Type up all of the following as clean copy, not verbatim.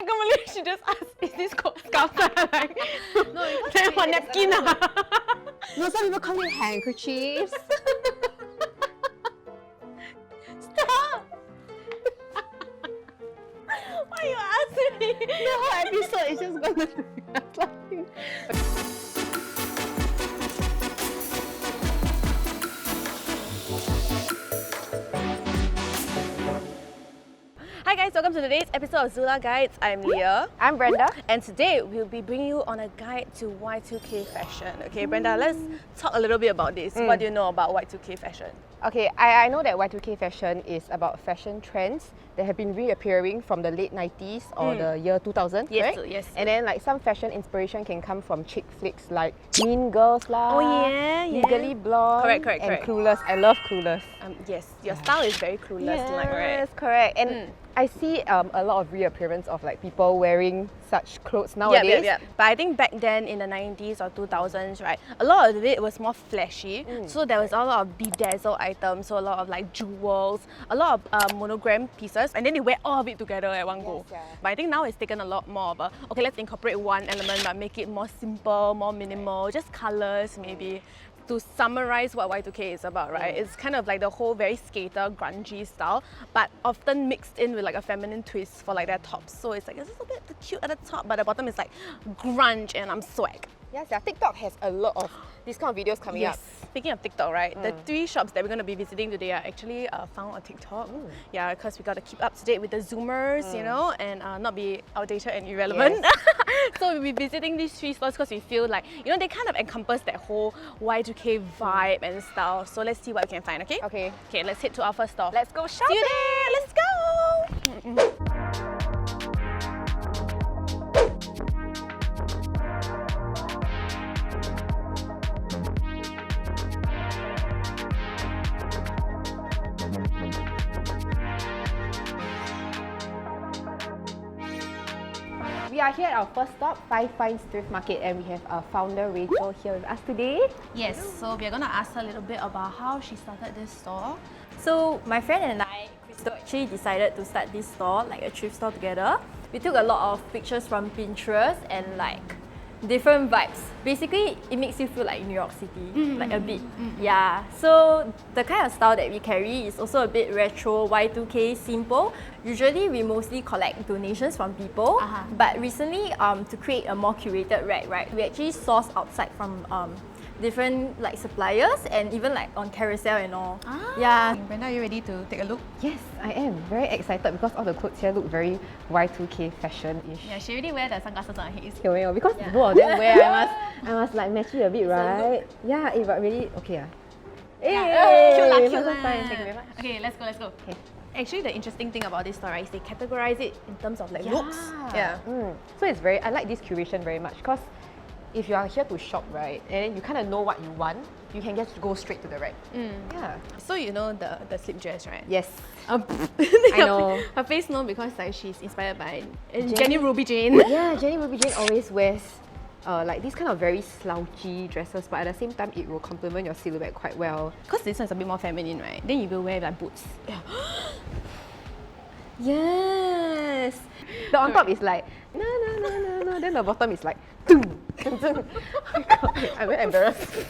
I can't believe she just asked, is this called scarf? Like, No, because then for napkin. No, some people call it handkerchiefs. Stop! Why you asking me? The whole episode is just gonna be us laughing. Hi guys, welcome to today's episode of Zula Guides. I'm Leah. I'm Brenda. And today we'll be bringing you on a guide to Y2K fashion. Okay, Brenda, let's talk a little bit about this. What do you know about Y2K fashion? Okay, I know that Y2K fashion is about fashion trends that have been reappearing from the late 90s or the year 2000, Yes, right? yes. And then like some fashion inspiration can come from chick flicks like Mean Girls lah, Oh, yeah, yeah. Legally Blonde, Correct. and Clueless. I love Clueless. Yes, your style is very clueless, like, right? Yes, correct. And I see a lot of reappearance of like people wearing such clothes nowadays. Yeah. But I think back then in the 90s or 2000s, right, a lot of it was more flashy. So there was a lot of bedazzled items, so a lot of like jewels, a lot of monogram pieces, and then they wear all of it together at one go. yeah. But I think now it's taken a lot more of a, okay, let's incorporate one element but make it more simple, more minimal, just colors maybe. To summarize what Y2K is about, right? It's kind of like the whole very skater, grungy style, but often mixed in with like a feminine twist for like their tops. So it's like it's just a bit cute at the top, but the bottom is like grunge and I'm swag. Yes, yeah. TikTok has a lot of these kind of videos coming up. Speaking of TikTok, right? The 3 shops that we're going to be visiting today are actually found on TikTok. Yeah, because we got to keep up to date with the Zoomers, you know, and not be outdated and irrelevant. So we'll be visiting these 3 stores because we feel like, you know, they kind of encompass that whole Y2K vibe and style. So let's see what we can find, okay? Okay. Okay, let's head to our first store. Let's go shopping! See you there! Let's go! We are here at our first stop, Five Finds Thrift Market, and we have our founder Rachel here with us today. Yes, so we're going to ask her a little bit about how she started this store. So my friend and I, Crystal, actually decided to start this store, like a thrift store together. We took a lot of pictures from Pinterest and like different vibes. Basically, it makes you feel like New York City, like a bit. Yeah. So the kind of style that we carry is also a bit retro, Y2K, simple. Usually, we mostly collect donations from people. But recently, to create a more curated rack, right, we actually source outside from different like suppliers and even like on Carousel and all. Yeah. Brenda, are you ready to take a look? Yes, I am very excited because all the clothes here look very Y2K fashion-ish. Yeah, she already wear the sunglasses on her head. Okay, because both of them wear, I must like match it a bit, right? Yeah, but really, okay. Cute so lah. fine. Thank you very much. Okay, let's go. Okay. Actually, the interesting thing about this store, right, is they categorize it in terms of like looks. Yeah. So it's I like this curation very much because if you are here to shop, right, and then you kind of know what you want, you can just go straight to the rack. Yeah. So you know the slip dress, right? Yes. I know. Her face known because like she's inspired by Jenny Ruby Jane. Yeah, Jenny Ruby Jane always wears like these kind of very slouchy dresses, but at the same time, it will complement your silhouette quite well. Because this one's a bit more feminine, right? Then you will wear like boots. Yeah. Yes. The on top is like no. Then the bottom is like doom. Oh my god, I'm very embarrassed.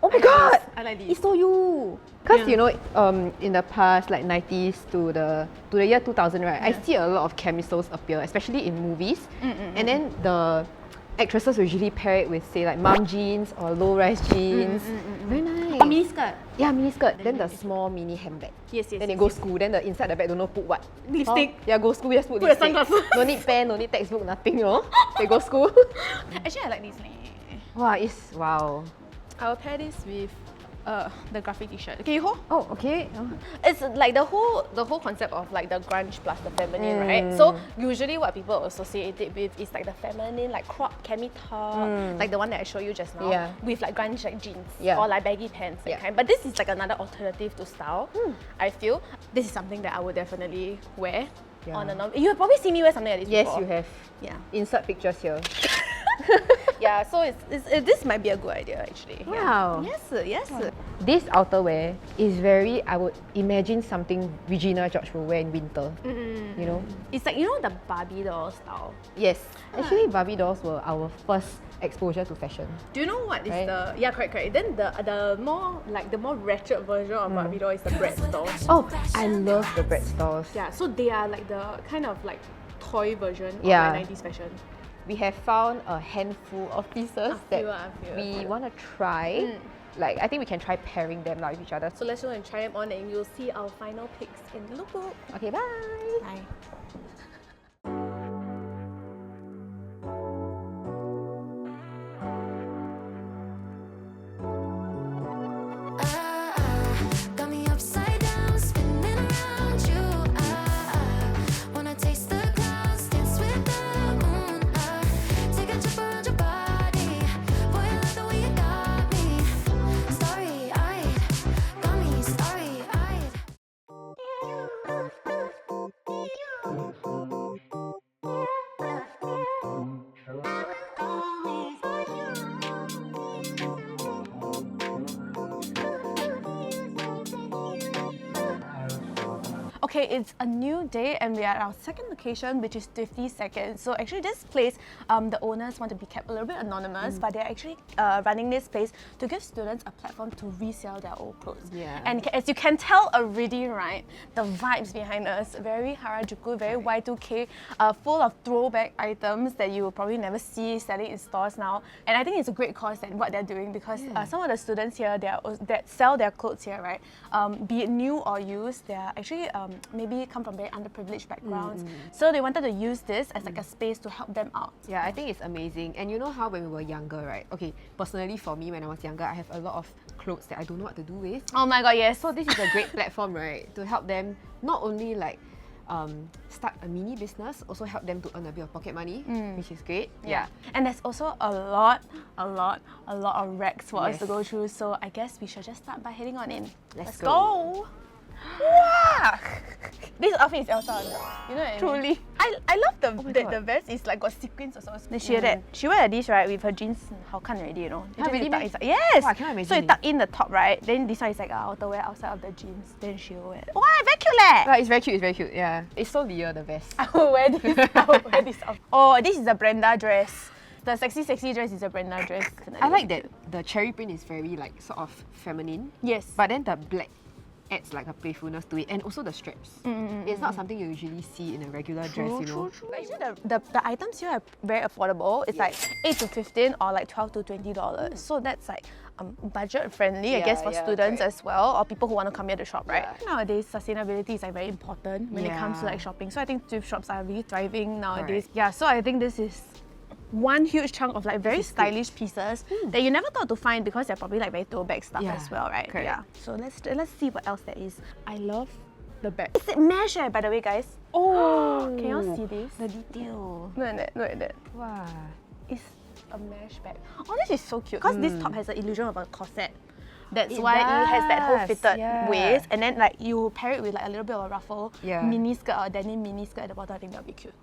Oh my god! I like these. It's so you. Because you know, in the past, like 90s to the year 2000, right? I see a lot of camisoles appear, especially in movies. And then the actresses usually pair it with, say, like mom jeans or low-rise jeans. Very nice. Or mini skirt. Yeah, mini skirt. Then the small mini handbag. Yes. Then they go school. Then the inside the bag don't know put what. Lipstick. Yeah, go school. Just put the lipstick. sunglasses. No need pen, no need textbook, nothing. You know. They go school. Actually, I like these. Wow. I'll pair this with the graphic t-shirt. Okay, you hold? Oh, okay. It's like the whole concept of like the grunge plus the feminine, right? So usually what people associate it with is like the feminine, like crop cami top, like the one that I showed you just now, with like grunge like jeans or like baggy pants, that kind. But this is like another alternative to style. I feel this is something that I would definitely wear on a normal. You have probably seen me wear something like this before. Yes, you have. Yeah. Insert pictures here. Yeah, so this might be a good idea actually. Wow. Yeah. Yes. this outerwear is very, I would imagine something Regina George will wear in winter. You know? It's like, you know, the Barbie doll style. Yes. Actually, Barbie dolls were our first exposure to fashion. Do you know what is Right. the... Yeah, correct. Then the more ratchet version of Barbie doll is the Bratz dolls. Oh, I love the Bratz dolls. Yeah, so they are like the kind of like toy version Yeah. of like 90s fashion. We have found a handful of pieces that I feel. we want to try. Like, I think we can try pairing them with each other. So let's go and try them on and you'll see our final picks in the lookbook. Okay, bye. Bye. Got me upside down, spinning around you. Wanna taste the clouds, dance with the moon. Take a trip around your body. Boy, I love the way you got me. Starry-eyed, got me starry-eyed. Okay, it's a new day and we are at our second location, which is 50 Seconds. So actually this place, the owners want to be kept a little bit anonymous, but they're actually running this place to give students a platform to resell their old clothes. Yeah. And as you can tell already, right, the vibes behind us, very Harajuku, very Y2K, full of throwback items that you will probably never see selling in stores now. And I think it's a great cause and what they're doing because some of the students here that sell their clothes here, right, be it new or used, they're actually maybe come from very underprivileged backgrounds. So they wanted to use this as like a space to help them out. Yeah, I think it's amazing. And you know how when we were younger, right? Okay, personally for me, when I was younger, I have a lot of clothes that I don't know what to do with. Oh my god, yes. So this is a great platform, right? To help them not only like start a mini business, also help them to earn a bit of pocket money, which is great. Yeah. And there's also a lot of racks for us to go through. So I guess we should just start by heading on in. Let's go. Wow! This outfit is Elsa, you know what I mean? Truly. I love the God. the vest is like got sequins also. She wear that. She wear this right with her jeans. How can already, you know? Huh, really tuck meh? inside. Yes. Wow, I cannot So you imagine tuck in the top, right? Then this one is like outerwear outside of the jeans. Then she'll wear. Wow, very cute leh. Yeah, it's very cute, it's very cute. Yeah. It's so Leah, the vest. I will wear this. I will wear this. Oh, this is a Brenda dress. The sexy dress is a Brenda dress. I like that the cherry print is very like sort of feminine. Yes. But then the black adds like a playfulness to it, and also the straps. It's not something you usually see in a regular dress, you know. Actually, the items here are very affordable. It's like 8 to 15 or like 12 to $20. So that's like budget friendly, I guess, for students as well, or people who want to come here to shop, right? Nowadays, sustainability is like very important when it comes to like shopping. So I think thrift shops are really thriving nowadays. Yeah, so I think this is one huge chunk of like very stylish pieces that you never thought to find because they're probably like very throwback stuff as well, right? Correct. Yeah. So let's see what else there is. I love the bag. Is it mesh, by the way, guys? Oh, can you all see this? The detail. Look at that. Wow. It's a mesh bag. Oh, this is so cute because this top has the illusion of a corset. That's It why it has that whole does, fitted yeah. waist, and then like you pair it with like a little bit of a ruffle, Yeah. mini skirt or denim mini skirt at the bottom. I think that'll be cute.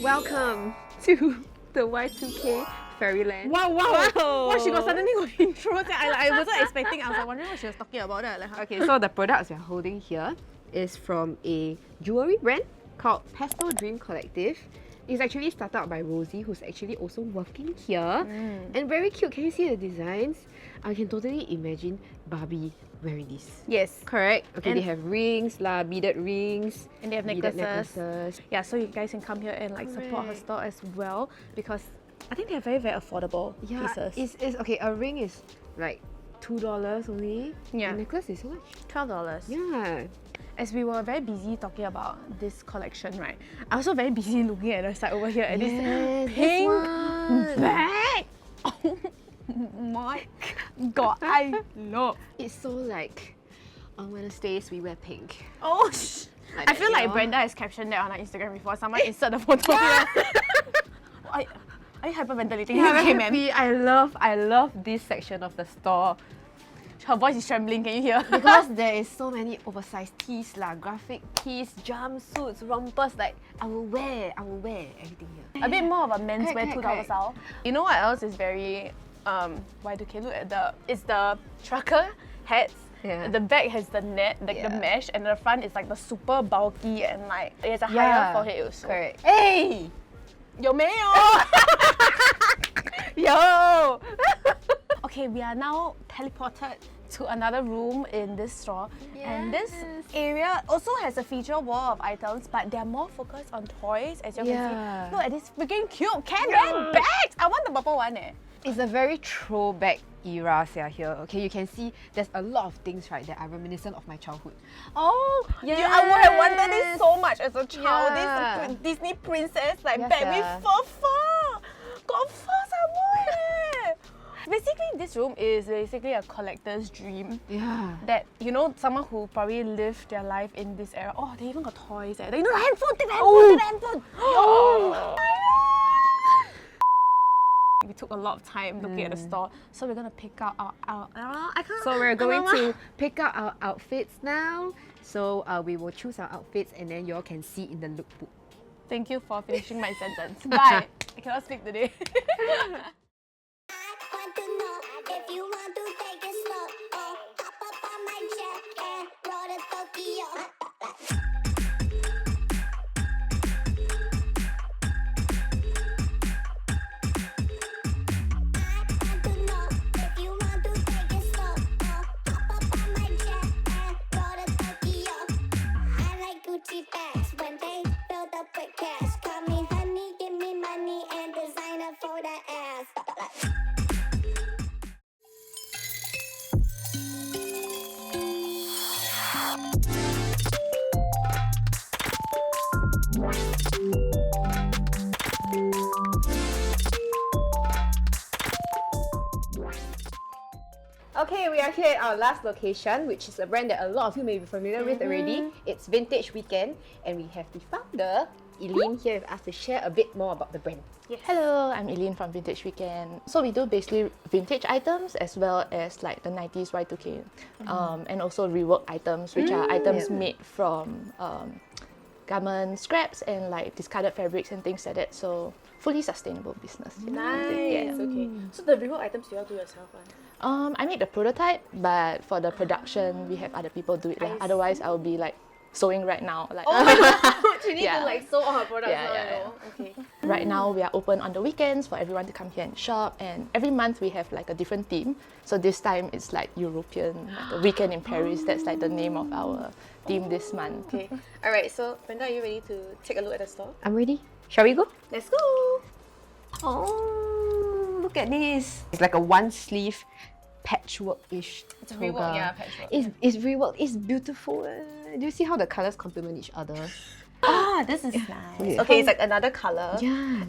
Welcome to the Y2K Fairyland. Wow, she got suddenly got intro. I wasn't expecting. I was like wondering what she was talking about. Like, Okay, so the products we're holding here is from a jewelry brand called Pastel Dream Collective. It's actually started out by Rosie, who's actually also working here. And very cute. Can you see the designs? I can totally imagine Barbie wearing this. yes. Correct. Okay, And- they have rings, beaded rings. And they have beaded necklaces. Yeah, so you guys can come here and like support her store as well because I think they're very, very affordable Yeah, pieces. it's okay. A ring is like $2 only. Yeah. A necklace is how much? $12. Yeah. As we were very busy talking about this collection, right? I was also very busy looking at the side over here at Yes, this this pink one. bag. Oh my god, I love. It's so like on Wednesdays we wear pink. Oh, Like I that, feel you like know? Brenda has captioned that on her Instagram before. Someone insert the photo here. Are you hyperventilating? Okay, ma'am. I love this section of the store Her voice is trembling. Can you hear? because there is so many oversized tees lah, graphic tees, jumpsuits, rompers. Like I will wear everything here. A bit more of a menswear Correct, $2 correct. style. You know what else is very Y2K. Look at it's the trucker hats. Yeah. The back has the net, like the mesh, and the front is like the super bulky and like it has a higher forehead also. Correct. Hey! 有没有? Yo! Okay, we are now teleported to another room in this store. And this area also has a feature wall of items, but they're more focused on toys, as you can see. Look at this freaking cute Ken bags! I want the purple one. It's a very throwback era here. Okay, you can see there's a lot of things, right, that are reminiscent of my childhood. Oh, yeah, I would have wanted this so much as a child. This Disney princess like bag with fur. Got fur some more. Basically, this room is basically a collector's dream. Yeah. That, you know, someone who probably lived their life in this era. Oh, they even got toys. You know, the handphone, take the handphone. Oh. We took a lot of time looking at the store, so we're gonna pick out our So we're going to pick out our outfits now. So we will choose our outfits and then you all can see in the lookbook. Thank you for finishing my sentence. Bye. I cannot speak today. I want to know if you want to take it slow. Oh, hop up on my jet and roll to Tokyo. I want to know if you want to take it slow. Oh, hop up on my jet and roll to Tokyo. I like Gucci bags when they build up with cash. Call me honey, give me money and designer for that ass. Okay, we are here at our last location, which is a brand that a lot of you may be familiar with already. It's Vintage Weekend, and we have the founder, Eileen, here with us to share a bit more about the brand. Hello, I'm Eileen from Vintage Weekend. So we do basically vintage items as well as like the 90s Y2K and also rework items, which are items made from garment scraps and like discarded fabrics and things like that. So fully sustainable business. Nice. Okay. So the rework items you all do yourself, I made the prototype, but for the production, we have other people do it. Otherwise, I'll be like sewing right now. Like, She needs to like sew all her products now, you know. Okay. Right now, we are open on the weekends for everyone to come here and shop. And every month, we have like a different theme. So this time, it's like European, like a weekend in Paris. That's like the name of our theme this month. Okay. All right. So Brenda, are you ready to take a look at the store? I'm ready. Shall we go? Let's go. Oh, look at this. It's like a one sleeve patchwork-ish. It's a rework, yeah, patchwork. It's rework. It's beautiful. Do you see how the colors complement each other? This is nice. Yeah. Okay, it's like another color. Yeah.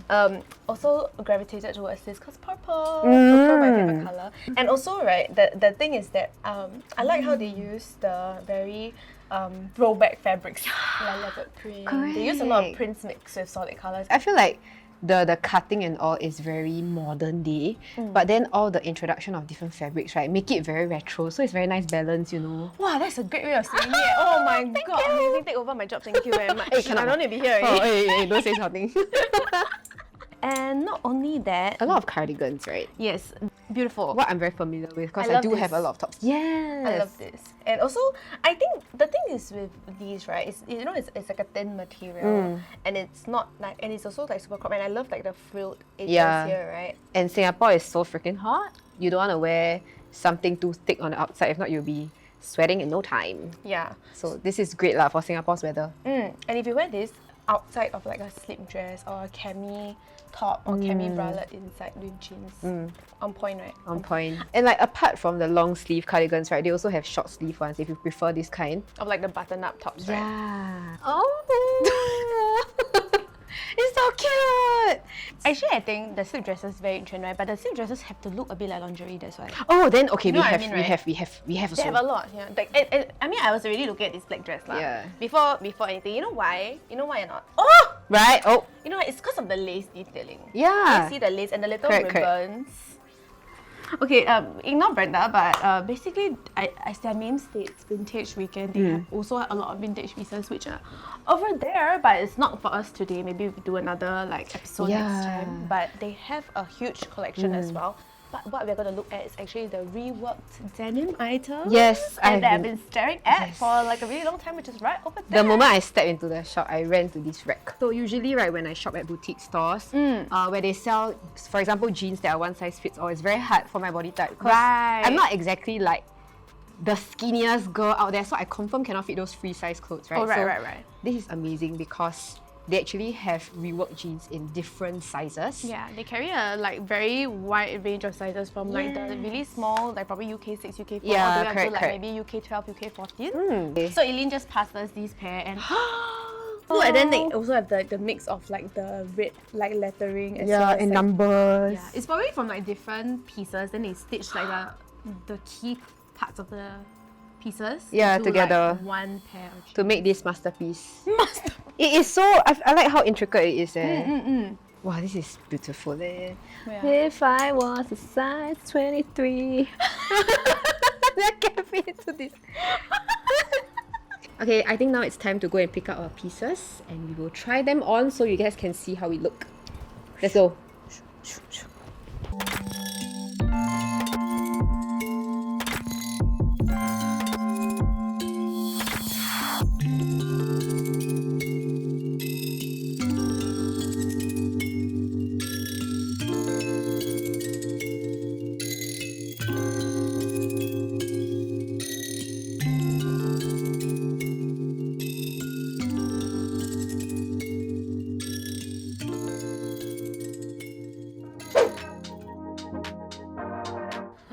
Also gravitated towards this because purple. Purple, my favorite color. And also, right, the thing is that I like how they use the very throwback fabrics, like leopard print. They use a lot of prints mixed with solid colors. I feel like the cutting and all is very modern day, but then all the introduction of different fabrics, right, make it very retro. So it's very nice balance, you know. Wow, that's a great way of saying it. Oh my god, amazing. Take over my job. Thank you very much. I don't need to be here already. hey, don't say something. And not only that, A lot of cardigans, right? yes, beautiful. What I'm very familiar with, because I I love do have this. a lot of tops. Yes. I love this. And also, I think the thing is with these, right, is, you know, it's like a thin material and it's not like, and it's also like super crop, and I love like the frilled edges here, right? And Singapore is so freaking hot. You don't want to wear something too thick on the outside. If not, you'll be sweating in no time. Yeah. So this is great lah for Singapore's weather. And if you wear this outside of like a slip dress or a cami top or cami bralette inside with jeans, on point, right? On point. And like apart from the long sleeve cardigans, right, they also have short sleeve ones if you prefer this kind. Of like the button-up tops, right? Yeah. Oh. It's so cute. Actually, I think the slip dresses very in trend, right? But the slip dresses have to look a bit like lingerie. That's why. Oh, then okay, You know we what I have, mean, right? we have They also. have a lot, yeah. Like, I mean, I was already looking at this black dress, lah. Yeah. Before anything, you know why? You know why or not? Oh, Right? Oh, you know what? It's because of the lace detailing. yeah. You see the lace and the little Correct, correct. ribbons. Okay, ignore Brenda, but basically, as their name states, Vintage Weekend, they have also a lot of vintage pieces which are over there, but it's not for us today. Maybe we do another like episode next Yeah. time. But they have a huge collection as well. But what we're going to look at is actually the reworked denim items. Yes, and that I've been staring at for like a really long time, which is right over there. The moment I stepped into the shop, I ran to this rack. So usually, right, when I shop at boutique stores, where they sell, for example, jeans that are one size fits all, it's very hard for my body type. Because I'm not exactly like the skinniest girl out there, so I confirm cannot fit those free size clothes, right? Oh, right, so right. This is amazing because they actually have reworked jeans in different sizes. Yeah, they carry a like very wide range of sizes from like the really small, like probably UK 6, UK 4, Yeah, all the way up to correct, like correct. maybe UK 12, UK 14. Okay. So Eileen just passed us these pair and oh, and then they also have the mix of like the red like lettering as well as and like, numbers. yeah, it's probably from like different pieces. Then they stitch like the key parts of the pieces into, together. like, one pair of jeans. To make this masterpiece. It is so, I like how intricate it is. Wow, this is beautiful. Yeah. If I was a size 23. I can't fit into this. Okay, I think now it's time to go and pick up our pieces and we will try them on so you guys can see how we look. Let's go.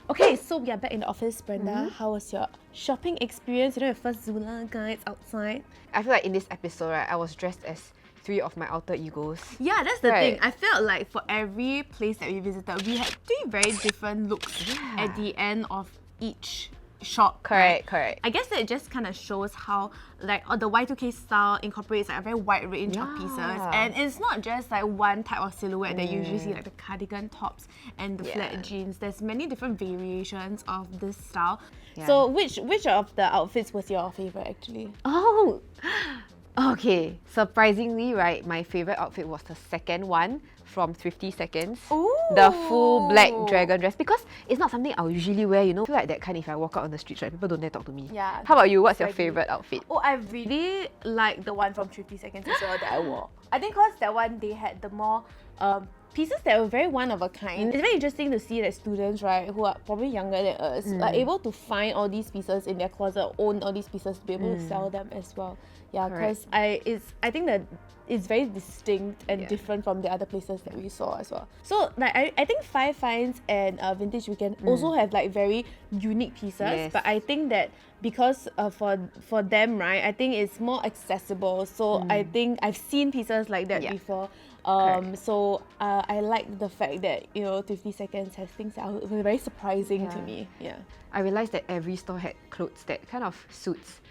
Okay, so we are back in the office, Brenda. How was your shopping experience? You know, your first Zula guides outside. I feel like in this episode, right, I was dressed as 3 of my alter egos. Yeah, that's the Right. thing. I felt like for every place that we visited, we had 3 very different looks at the end of each shop. Correct. I guess that just kind of shows how like the Y2K style incorporates like a very wide range of pieces, and it's not just like one type of silhouette that you usually see, like the cardigan tops and the flat jeans. There's many different variations of this style. So which of the outfits was your favorite actually? Oh, okay. Surprisingly, right, my favorite outfit was the second one from Thrifty Seconds. The full black dragon dress, because it's not something I'll usually wear, you know. I feel like that kind if I walk out on the streets, right, people don't dare talk to me. Yeah. How about you? What's your Swaggy. favorite outfit? Oh, I really like the one from 50 Seconds as well that I wore. I think because that one, they had the more pieces that were very one of a kind. It's very interesting to see that students, right, who are probably younger than us, are able to find all these pieces in their closet, own all these pieces to be able to sell them as well. Yeah, because I think that it's very distinct and different from the other places that we saw as well. So like I think Five Finds and Vintage Weekend also have like very unique pieces, Yes. but I think that because for them, right, I think it's more accessible. So I think I've seen pieces like that before. So I like the fact that, you know, 50 Seconds has things that were very surprising to me. Yeah. I realized that every store had clothes that kind of suits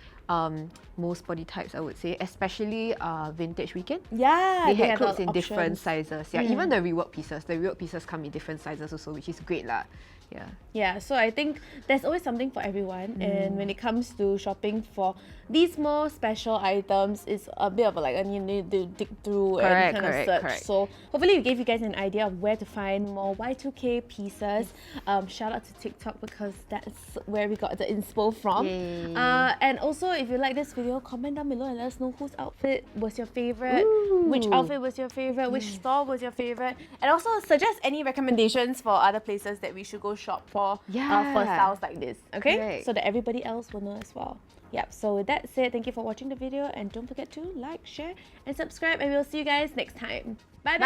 most body types, I would say, especially Vintage Weekend. Yeah, They had have clothes a in lot of different options. sizes. Yeah, even the rework pieces. The rework pieces come in different sizes also, which is great lah. Yeah. Yeah, so I think there's always something for everyone, and when it comes to shopping for these more special items, it's a bit of like you need to dig through and kind of search. So hopefully we gave you guys an idea of where to find more Y2K pieces. Shout out to TikTok because that's where we got the inspo from. And also, if you like this video, comment down below and let us know whose outfit was your favorite, which outfit was your favorite, which store was your favorite, and also suggest any recommendations for other places that we should go shop for styles like this. Okay, Right. so that everybody else will know as well. Yep, so with that said, thank you for watching the video and don't forget to like, share and subscribe, and we'll see you guys next time. Bye.